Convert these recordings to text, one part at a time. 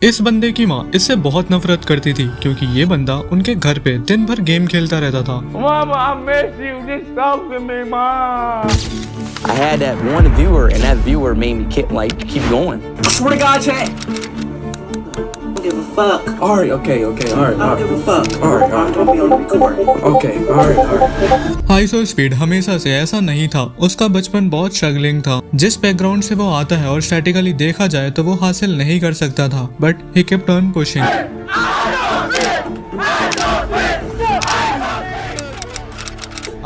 इस बंदे की माँ इससे बहुत नफरत करती थी क्योंकि ये बंदा उनके घर पे दिन भर गेम खेलता रहता था। Mama, I miss you. Just talk to me, Mom. I had that one viewer, and that viewer made me keep going. I swear to God, chat. Don't give a fuck. Alright, okay, alright. I don't give a fuck. Alright. Don't be on the record. Okay, alright. Iso speed हमेशा से ऐसा नहीं था। उसका बचपन बहुत struggling था। जिस बैकग्राउंड से वो आता है और स्टैटिकली देखा जाए तो वो हासिल नहीं कर सकता था, but he kept on pushing.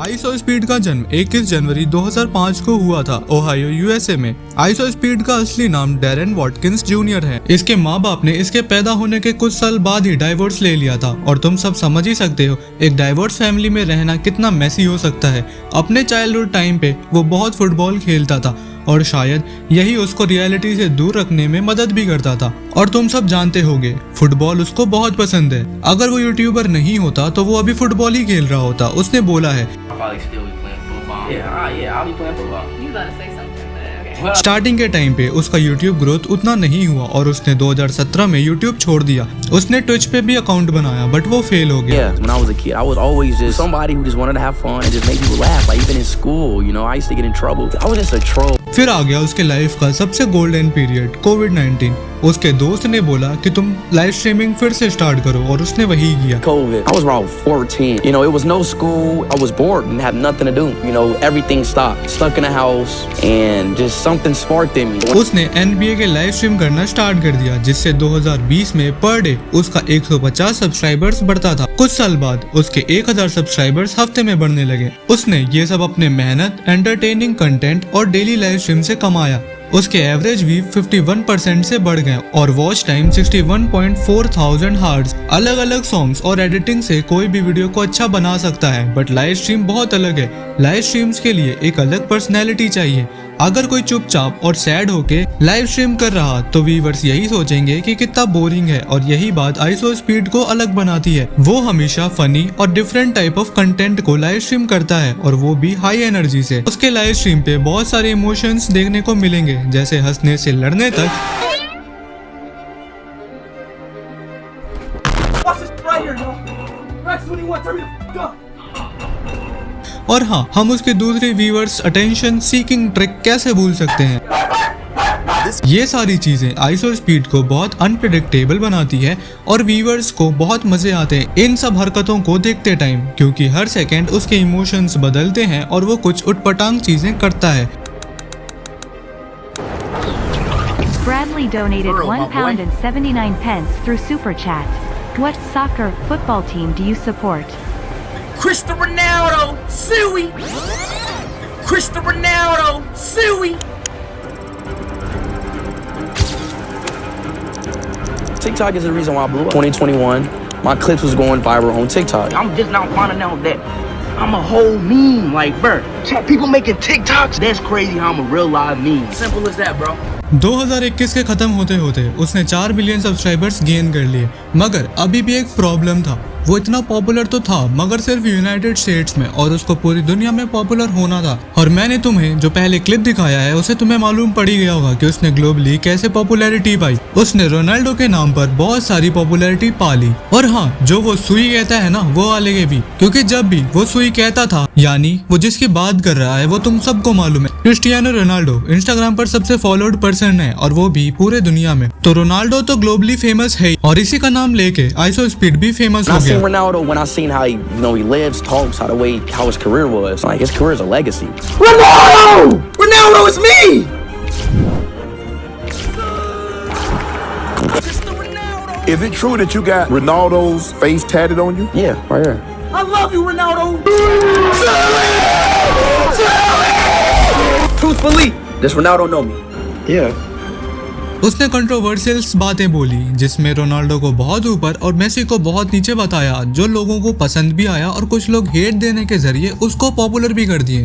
Iso speed का जन्म 21 जनवरी 2005 को हुआ था ओहायो यूएसए में। आइसो स्पीड का असली नाम डैरेन वॉटकिंस जूनियर है। इसके माँ बाप ने इसके पैदा होने के कुछ साल बाद ही डाइवोर्स ले लिया था और तुम सब समझ ही सकते हो एक डाइवोर्स फैमिली में रहना कितना मेसी हो सकता है। अपने चाइल्डहुड टाइम पे वो बहुत फुटबॉल खेलता था और शायद यही उसको रियलिटी से दूर रखने में मदद भी करता था। और तुम सब जानते होगे फुटबॉल उसको बहुत पसंद है। अगर वो यूट्यूबर नहीं होता तो वो अभी फुटबॉल ही खेल रहा होता। उसने बोला है Probably still be playing football. Yeah, I'll be playing football. You about to say something, but okay. Starting के टाइम पे उसका YouTube ग्रोथ उतना नहीं हुआ और उसने 2017 में YouTube छोड़ दिया। उसने ट्विच पे भी अकाउंट बनाया बट वो फेल हो गया। Yeah, when I was a kid, I was always just somebody who just wanted to have fun and just make people laugh. Like even in school, you know, I used to get in trouble. I was just a troll. फिर आ गया उसके life का सबसे golden period कोविड-19। उसके दोस्त ने बोला कि तुम लाइव स्ट्रीमिंग फिर से स्टार्ट करो और उसने वही किया। COVID. I was around 14. You know, it was no school. I was bored and had nothing to do. You know, everything stopped. Stuck in a house and just something sparked in me. उसने NBA के live stream करना start कर दिया जिससे 2020 में per day उसका 150 subscribers बढ़ता था। कुछ साल बाद उसके 1000 सब्सक्राइबर्स हफ्ते में बढ़ने लगे। उसने ये सब अपने मेहनत, एंटरटेनिंग कंटेंट और डेली लाइव स्ट्रीम से कमाया। उसके एवरेज भी 51% से बढ़ गए और वॉच टाइम 61.4 थाउजेंड हार्ट्स। अलग अलग सॉन्ग्स और एडिटिंग से कोई भी वीडियो को अच्छा बना सकता है बट लाइव स्ट्रीम बहुत अलग है। लाइव स्ट्रीम्स के लिए एक अलग पर्सनैलिटी चाहिए। अगर कोई चुपचाप और सैड होके लाइव स्ट्रीम कर रहा तो व्यूअर्स यही सोचेंगे कि कितना बोरिंग है और यही बात आइसो स्पीड को अलग बनाती है। वो हमेशा फनी और डिफरेंट टाइप ऑफ कंटेंट को लाइव स्ट्रीम करता है और वो भी हाई एनर्जी से। उसके लाइव स्ट्रीम पे बहुत सारे इमोशंस देखने को मिलेंगे जैसे हंसने से लड़ने तक। Watch this right here, y'all. Rex 21, turn me the fuck up. और हाँ, हम उसके दूसरे व्यूअर्स अटेंशन सीकिंग ट्रिक कैसे भूल सकते हैं। ये सारी चीजें आइसो स्पीड को बहुत अनप्रेडिक्टेबल बनाती है और व्यूअर्स को बहुत मजे आते हैं इन सब हरकतों को देखते टाइम क्योंकि हर सेकंड उसके इमोशंस बदलते हैं और वो कुछ उटपटांग चीजें करता है। Bradley donated £1.79 through Super Chat. What soccer football team do you support? Cristiano Ronaldo, Suey. Cristiano Ronaldo, Suey. TikTok is the reason why I blew up. 2021, my clips was going viral on TikTok. I'm just now finding out that I'm a whole meme. Like, bro, chat, people making TikToks. That's crazy how I'm a real live meme. Simple as that, bro. 2021 के खत्म होते होते उसने 4 million subscribers gain कर लिए मगर अभी भी एक प्रॉब्लम था। वो इतना पॉपुलर तो था मगर सिर्फ यूनाइटेड स्टेट्स में और उसको पूरी दुनिया में पॉपुलर होना था। और मैंने तुम्हें जो पहले क्लिप दिखाया है उसे तुम्हें मालूम पड़ ही गया होगा कि उसने ग्लोबली कैसे पॉपुलैरिटी पाई। उसने रोनाल्डो के नाम पर बहुत सारी पॉपुलैरिटी पा ली। और हाँ, जो वो सुई कहता है ना वो वाले भी, क्योंकि जब भी वो सुई कहता था यानी वो जिसकी बात कर रहा है वो तुम सबको मालूम है। क्रिस्टियानो रोनाल्डो इंस्टाग्राम पर सबसे फॉलोड पर्सन है और वो भी पूरे दुनिया में। तो रोनाल्डो तो ग्लोबली फेमस है और इसी का नाम लेके आइसो स्पीड भी फेमस हो I गया। seen Ronaldo when I seen how he lives, talks, how his career was. Like his career is a legacy. Ronaldo! Ronaldo is me! Is it true that you got Ronaldo's face tatted on you? Yeah, right here. I love you, Ronaldo! Truthfully, does Ronaldo know me? Yeah. उसने controversial बातें बोली जिसमें Ronaldo को बहुत ऊपर और Messi को बहुत नीचे बताया जो लोगों को पसंद भी आया और कुछ लोग हेट देने के जरिए उसको पॉपुलर भी कर दिए।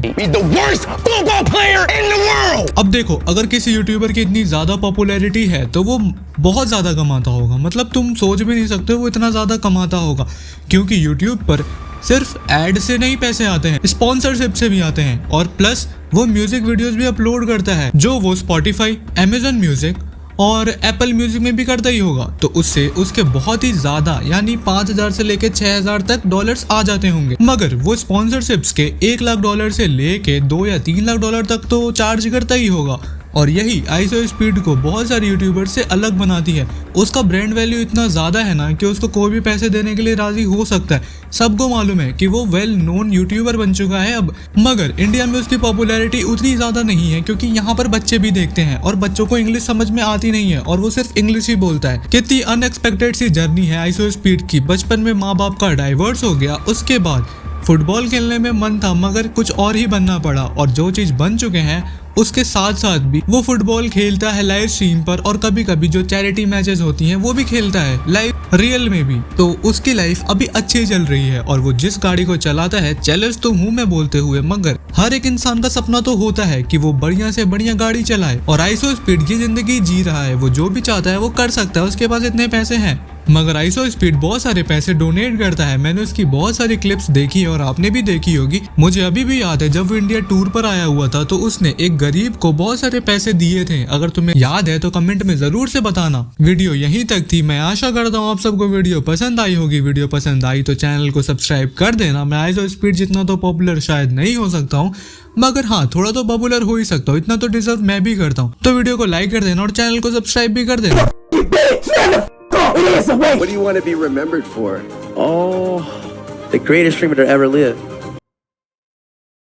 अब देखो, अगर किसी यूट्यूबर की इतनी ज्यादा पॉपुलैरिटी है तो वो बहुत ज्यादा कमाता होगा। मतलब तुम सोच भी नहीं सकते वो इतना ज्यादा कमाता होगा क्योंकि यूट्यूब पर सिर्फ एड से नहीं पैसे आते हैं, स्पॉन्सरशिप से भी आते हैं और प्लस वो म्यूजिक वीडियोस भी अपलोड करता है जो वो स्पॉटिफाई, अमेजन म्यूजिक और एप्पल म्यूजिक में भी करता ही होगा, तो उससे उसके बहुत ही ज्यादा यानी 5,000 से लेके 6,000 तक डॉलर्स आ जाते होंगे। मगर वो स्पॉन्सरशिप्स के 1 लाख डॉलर से लेके 2 या 3 लाख डॉलर तक तो चार्ज करता ही होगा। और यही आइसोस्पीड को बहुत सारे यूट्यूबर से अलग बनाती है। उसका ब्रांड वैल्यू इतना ज्यादा है ना कि उसको कोई भी पैसे देने के लिए राजी हो सकता है। सबको मालूम है कि वो वेल नोन यूट्यूबर बन चुका है अब। मगर इंडिया में उसकी पॉपुलैरिटी उतनी ज्यादा नहीं है क्योंकि यहाँ पर बच्चे भी देखते हैं और बच्चों को इंग्लिश समझ में आती नहीं है और वो सिर्फ इंग्लिश ही बोलता है। कितनी अनएक्सपेक्टेड सी जर्नी है आइसोस्पीड की। बचपन में माँ बाप का डाइवोर्स हो गया, उसके बाद फुटबॉल खेलने में मन था मगर कुछ और ही बनना पड़ा, और जो चीज बन चुके हैं उसके साथ साथ भी वो फुटबॉल खेलता है लाइव स्ट्रीम पर, और कभी कभी जो चैरिटी मैचेस होती हैं वो भी खेलता है लाइव रियल में भी। तो उसकी लाइफ अभी अच्छी चल रही है और वो जिस गाड़ी को चलाता है, चैलेंज तो हूँ मैं बोलते हुए, मगर हर एक इंसान का सपना तो होता है कि वो बढ़िया से बढ़िया गाड़ी चलाए। और आइसोस्पीड ये जिंदगी जी रहा है, वो जो भी चाहता है वो कर सकता है, उसके पास इतने पैसे हैं। मगर आइसोस्पीड बहुत सारे पैसे डोनेट करता है। मैंने उसकी बहुत सारी क्लिप्स देखी और आपने भी देखी होगी। मुझे अभी भी याद है जब वो इंडिया टूर पर आया हुआ था तो उसने एक गरीब को बहुत सारे पैसे दिए थे। अगर तुम्हें याद है तो कमेंट में जरूर से बताना। वीडियो यहीं तक थी। मैं आशा करता हूँ आप सबको वीडियो पसंद आई होगी। वीडियो पसंद आई तो चैनल को सब्सक्राइब कर देना। मैं आइसोस्पीड जितना तो पॉपुलर शायद नहीं हो सकता हूँ, मगर हाँ थोड़ा तो पॉपुलर हो ही सकता हूँ, इतना तो डिजर्व मैं भी करता हूँ। तो वीडियो को लाइक कर देना और चैनल को सब्सक्राइब भी कर देना। What do you want to be remembered for? Oh, the greatest streamer to ever live.